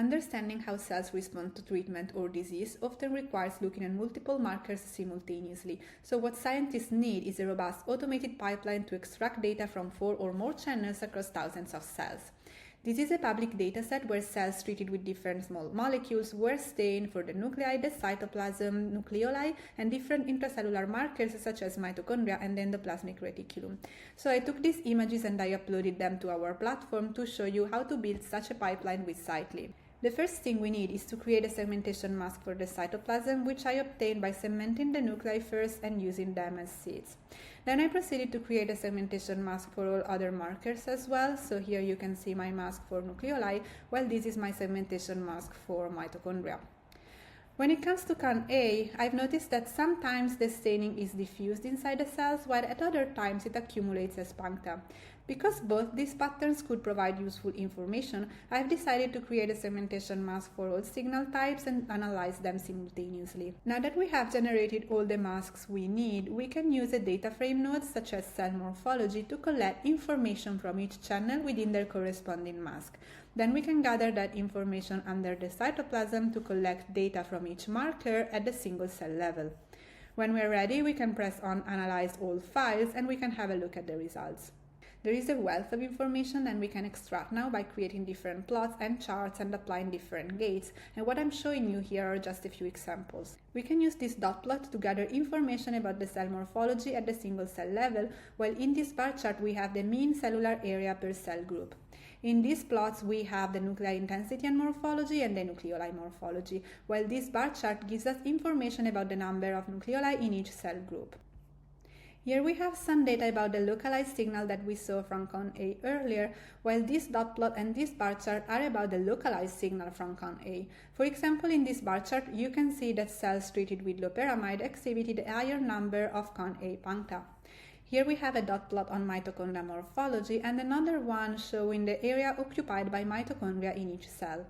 Understanding how cells respond to treatment or disease often requires looking at multiple markers simultaneously. So what scientists need is a robust automated pipeline to extract data from 4 or more channels across thousands of cells. This is a public dataset where cells treated with different small molecules were stained for the nuclei, the cytoplasm, nucleoli, and different intracellular markers such as mitochondria and the endoplasmic reticulum. So I took these images and I uploaded them to our platform to show you how to build such a pipeline with Cytely. The first thing we need is to create a segmentation mask for the cytoplasm, which I obtained by segmenting the nuclei first and using them as seeds. Then I proceeded to create a segmentation mask for all other markers as well. So here you can see my mask for nucleoli, while this is my segmentation mask for mitochondria. When it comes to CAN-A, I've noticed that sometimes the staining is diffused inside the cells, while at other times it accumulates as puncta. Because both these patterns could provide useful information, I've decided to create a segmentation mask for all signal types and analyze them simultaneously. Now that we have generated all the masks we need, we can use a data frame node such as cell morphology to collect information from each channel within their corresponding mask. Then we can gather that information under the cytoplasm to collect data from each marker at the single cell level. When we're ready, we can press on Analyze All Files and we can have a look at the results. There is a wealth of information that we can extract now by creating different plots and charts and applying different gates, and what I'm showing you here are just a few examples. We can use this dot plot to gather information about the cell morphology at the single cell level, while in this bar chart we have the mean cellular area per cell group. In these plots we have the nuclei intensity and morphology and the nucleoli morphology, while this bar chart gives us information about the number of nucleoli in each cell group. Here we have some data about the localized signal that we saw from CAN-A earlier, while this dot plot and this bar chart are about the localized signal from CAN-A. For example, in this bar chart, you can see that cells treated with loperamide exhibited a higher number of CAN-A puncta. Here we have a dot plot on mitochondria morphology and another one showing the area occupied by mitochondria in each cell.